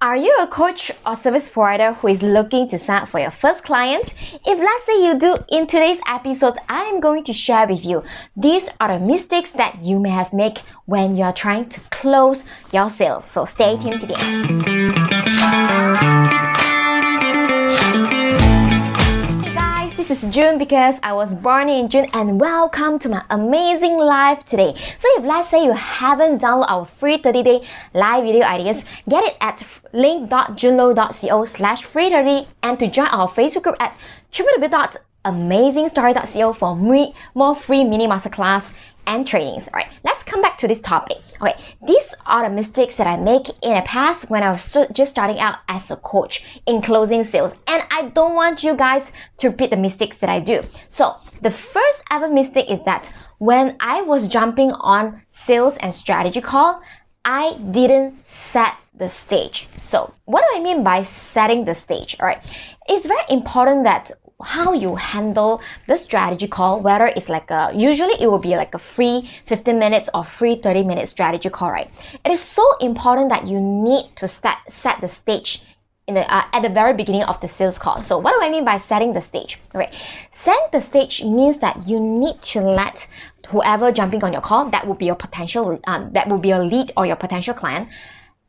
Are you a coach or service provider who is looking to sign up for your first client? If let's say you do, in today's episode, I am going to share with you. These are the mistakes that you may have made when you are trying to close your sales. So stay tuned to the end. This is June because I was born in June, and welcome to my amazing life today. So if let's say you haven't downloaded our free 30-day live video ideas, get it at link.junlo.co/free30 and to join our Facebook group at www.amazingstory.co for more free mini masterclass and trainings. Alright, let's come back to this topic. Okay, these are the mistakes that I make in the past when I was just starting out as a coach in closing sales, and I don't want you guys to repeat the mistakes that I do. So the first ever mistake is that when I was jumping on sales and strategy call, I didn't set the stage. So what do I mean by setting the stage? Alright, it's very important that how you handle the strategy call, whether it's like usually it will be like a free 15 minutes or free 30-minute strategy call, right? It is so important that you need to set the stage in the at the very beginning of the sales call. So what do I mean by setting the stage? Okay, setting the stage means that you need to let whoever jumping on your call, that will be your potential, that will be your lead or your potential client,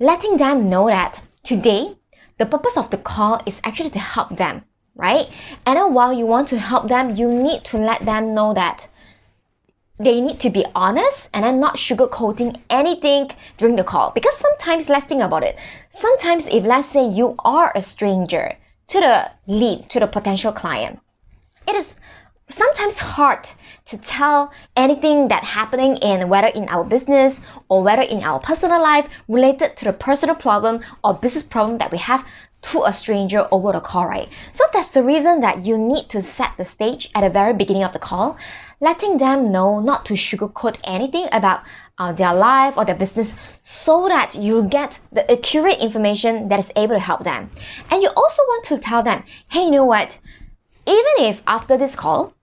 letting them know that today the purpose of the call is actually to help them. Right? And then while you want to help them, you need to let them know that they need to be honest and then not sugarcoating anything during the call. Because sometimes, let's think about it. Sometimes if let's say you are a stranger to the lead, to the potential client, it is sometimes hard to tell anything that's happening in whether in our business or whether in our personal life related to the personal problem or business problem that we have to a stranger over the call, right? So that's the reason that you need to set the stage at the very beginning of the call, letting them know not to sugarcoat anything about their life or their business so that you get the accurate information that is able to help them. And you also want to tell them, hey, you know what? Even if after this call,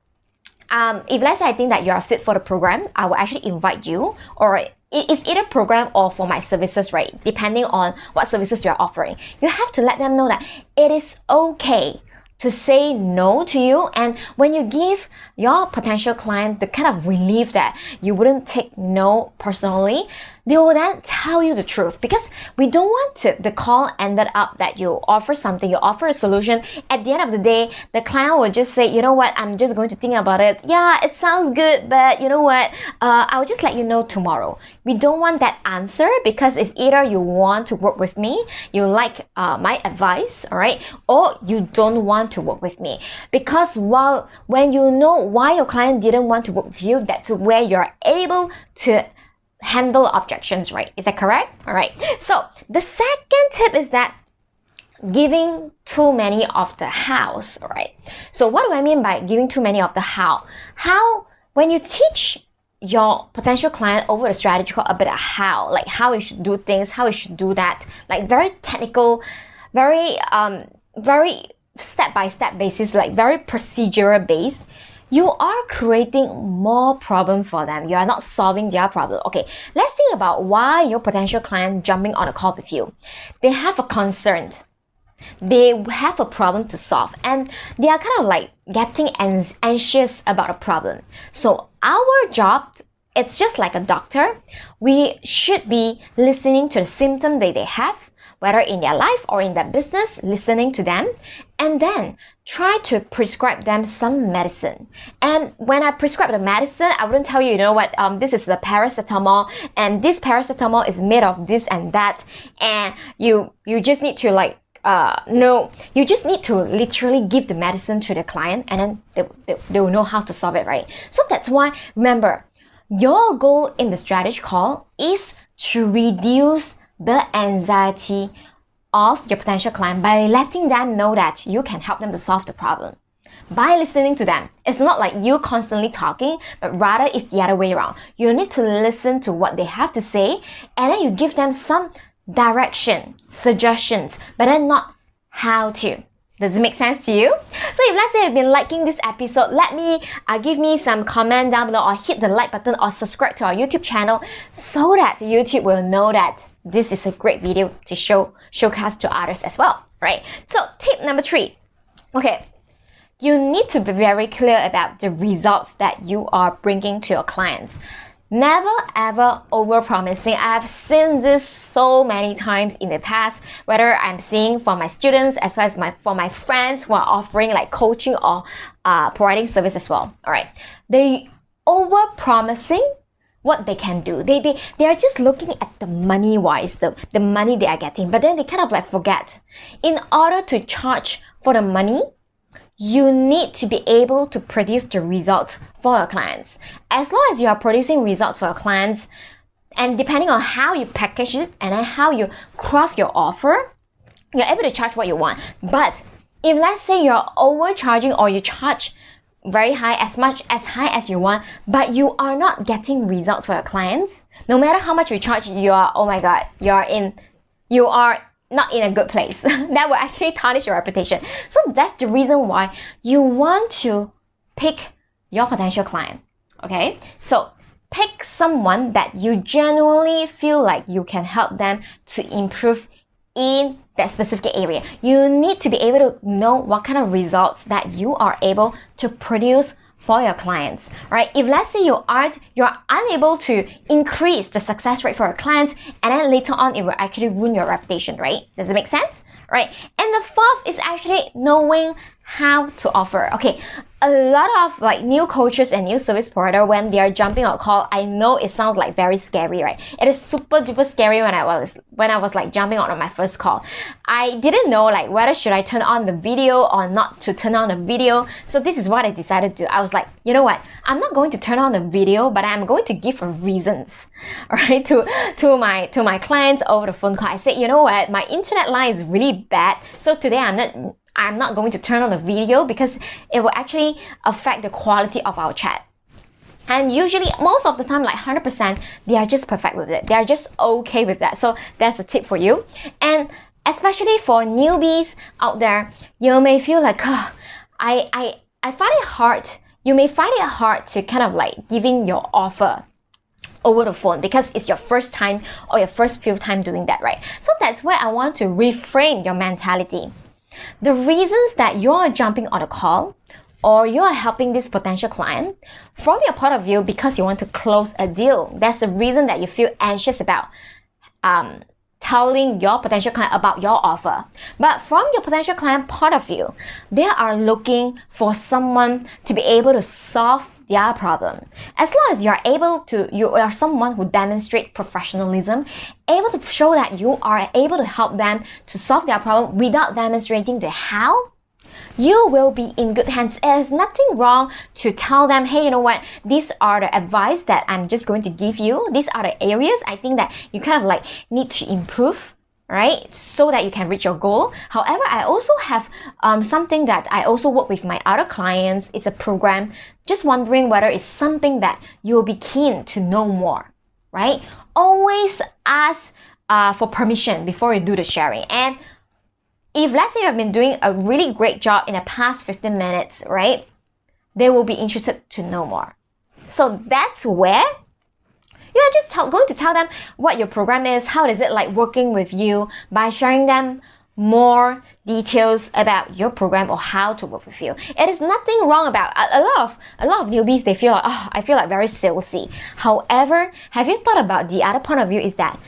if let's say I think that you are fit for the program, I will actually invite you, or it's either program or for my services, right? Depending on what services you're offering. You have to let them know that it is okay to say no to you, and when you give your potential client the kind of relief that you wouldn't take no personally, they will then tell you the truth, because we don't want the call ended up that you offer something, you offer a solution. At the end of the day, the client will just say, you know what, I'm just going to think about it. Yeah, it sounds good, but you know what, I'll just let you know tomorrow. We don't want that answer, because it's either you want to work with me, you like my advice, all right, or you don't want to work with me. Because when you know why your client didn't want to work with you, that's where you're able to handle objections, right? Is that correct? All right. So the second tip is that giving too many of the hows, all right? So what do I mean by giving too many of the how? When you teach your potential client over the strategy call a bit of how, like how you should do things, how you should do that, like very technical, very step-by-step basis, like very procedural based, you are creating more problems for them. You are not solving their problem. Okay, let's think about why your potential client jumping on a call with you. They have a concern. They have a problem to solve, and they are kind of like getting anxious about a problem. So our job, it's just like a doctor. We should be listening to the symptom that they have, whether in their life or in their business, listening to them, and then try to prescribe them some medicine. And when I prescribe the medicine, I wouldn't tell you, you know what, this is the paracetamol, and this paracetamol is made of this and that, and you just need to like, no, you just need to literally give the medicine to the client, and then they will know how to solve it, right? So that's why, remember, your goal in the strategy call is to reduce the anxiety of your potential client by letting them know that you can help them to solve the problem. By listening to them, it's not like you constantly talking, but rather it's the other way around. You need to listen to what they have to say, and then you give them some direction, suggestions, but then not how to. Does it make sense to you? So if let's say you've been liking this episode, give me some comment down below, or hit the like button, or subscribe to our YouTube channel so that YouTube will know that this is a great video to showcase to others as well, right? So tip number 3, okay, you need to be very clear about the results that you are bringing to your clients. Never ever over-promising. I've seen this so many times in the past, whether I'm seeing for my students as well as for my friends who are offering like coaching or providing service as well. All right, they over-promising what they can do. They are just looking at the money wise, the money they are getting, but then they kind of like forget. In order to charge for the money, you need to be able to produce the results for your clients. As long as you are producing results for your clients, and depending on how you package it and then how you craft your offer, you're able to charge what you want. But if let's say you're overcharging, or you charge very high, as high as you want, but you are not getting results for your clients, no matter how much you charge, you are, oh my god, you are not in a good place. That will actually tarnish your reputation. So that's the reason why you want to pick your potential client. Okay, so pick someone that you genuinely feel like you can help them to improve in that specific area. You need to be able to know what kind of results that you are able to produce for your clients, right? If let's say you're unable to increase the success rate for your clients, and then later on it will actually ruin your reputation, right? Does it make sense? Right? And the 4th is actually knowing how to offer. Okay, a lot of like new coaches and new service provider, when they are jumping on a call, I know it sounds like very scary, right? It is super duper scary when I was like jumping on my first call. I didn't know like whether should I turn on the video or not to turn on the video. So this is what I decided to do. I was like, you know what? I'm not going to turn on the video, but I'm going to give reasons, right, to my clients over the phone call. I said, you know what? My internet line is really bad. So today I'm not going to turn on the video because it will actually affect the quality of our chat. And usually, most of the time, like 100%, they are just perfect with it. They are just okay with that. So that's a tip for you. And especially for newbies out there, you may feel like, oh, I find it hard. You may find it hard to kind of like giving your offer over the phone because it's your first time or your first few time doing that, right? So that's where I want to reframe your mentality. The reasons that you're jumping on a call or you're helping this potential client, from your point of view, because you want to close a deal, that's the reason that you feel anxious about telling your potential client about your offer. But from your potential client point of view, they are looking for someone to be able to solve their problem. As long as you are someone who demonstrates professionalism, able to show that you are able to help them to solve their problem without demonstrating the how, you will be in good hands. There's nothing wrong to tell them, hey, you know what, these are the advice that I'm just going to give you. These are the areas I think that you kind of like need to improve, right, so that you can reach your goal. However, I also have something that I also work with my other clients. It's a program. Just wondering whether it's something that you'll be keen to know more, right? Always ask for permission before you do the sharing. And if let's say you've been doing a really great job in the past 15 minutes, right, they will be interested to know more. So that's where you are just going to tell them what your program is, how is it like working with you, by sharing them more details about your program or how to work with you. It is nothing wrong about a lot of newbies. They feel like, oh, I feel like very salesy. However, have you thought about the other point of view is that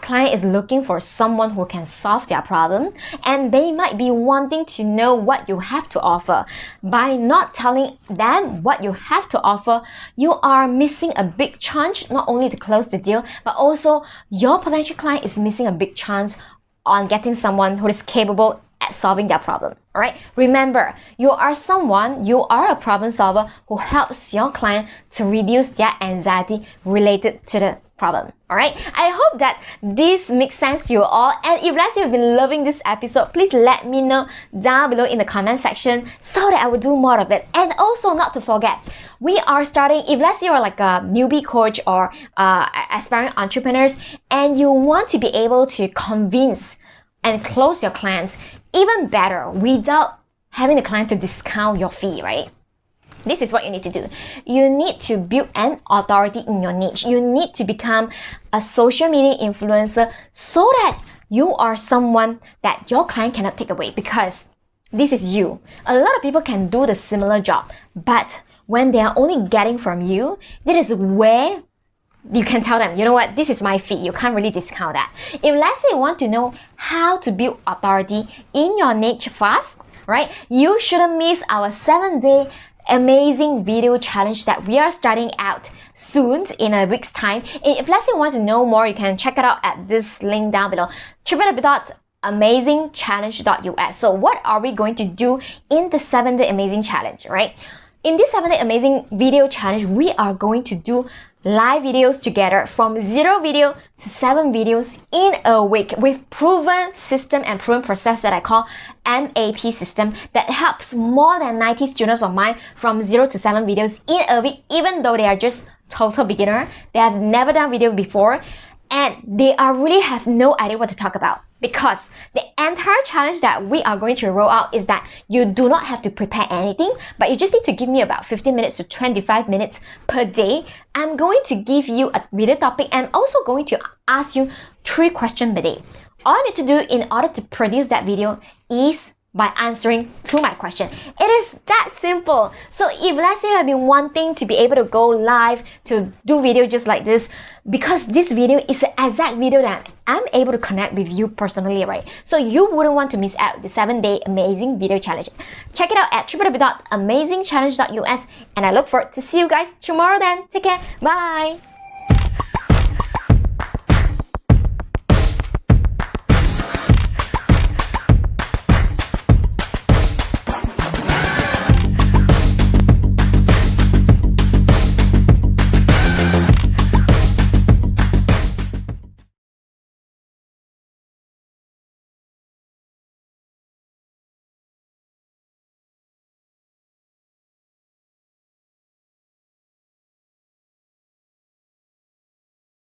client is looking for someone who can solve their problem, and they might be wanting to know what you have to offer. By not telling them what you have to offer, you are missing a big chance not only to close the deal, but also your potential client is missing a big chance on getting someone who is capable at solving their problem. All right, remember, you are a problem solver who helps your client to reduce their anxiety related to the problem. All right, I hope that this makes sense to you all. And if let's say you've been loving this episode, please let me know down below in the comment section so that I will do more of it. And also, not to forget, we are starting, if let's say you're like a newbie coach or aspiring entrepreneurs and you want to be able to convince and close your clients even better without having the client to discount your fee, right? This is what you need to do. You need to build an authority in your niche. You need to become a social media influencer so that you are someone that your client cannot take away, because this is you. A lot of people can do the similar job, but when they are only getting from you, that is where you can tell them, you know what, this is my fee. You can't really discount that. If let's say you want to know how to build authority in your niche fast, right, you shouldn't miss our 7-day amazing video challenge that we are starting out soon in a week's time. If let's say you want to know more, you can check it out at this link down below, www.amazingchallenge.us. So what are we going to do in the 7-day amazing challenge, right? In this 7-day amazing video challenge, we are going to do live videos together from 0 video to 7 videos in a week with proven system and proven process that I call MAP system that helps more than 90 students of mine from 0 to 7 videos in a week, even though they are just total beginner. They have never done video before and they are really have no idea what to talk about, because the entire challenge that we are going to roll out is that you do not have to prepare anything, but you just need to give me about 15 minutes to 25 minutes per day. I'm going to give you a video topic and also going to ask you 3 questions per day. All you need to do in order to produce that video is by answering to my question. It is that simple. So if let's say you have been wanting to be able to go live to do video just like this, because this video is the exact video that I'm able to connect with you personally, right? So you wouldn't want to miss out the 7-day amazing video challenge. Check it out at www.amazingchallenge.us and I look forward to see you guys tomorrow then. Take care. Bye.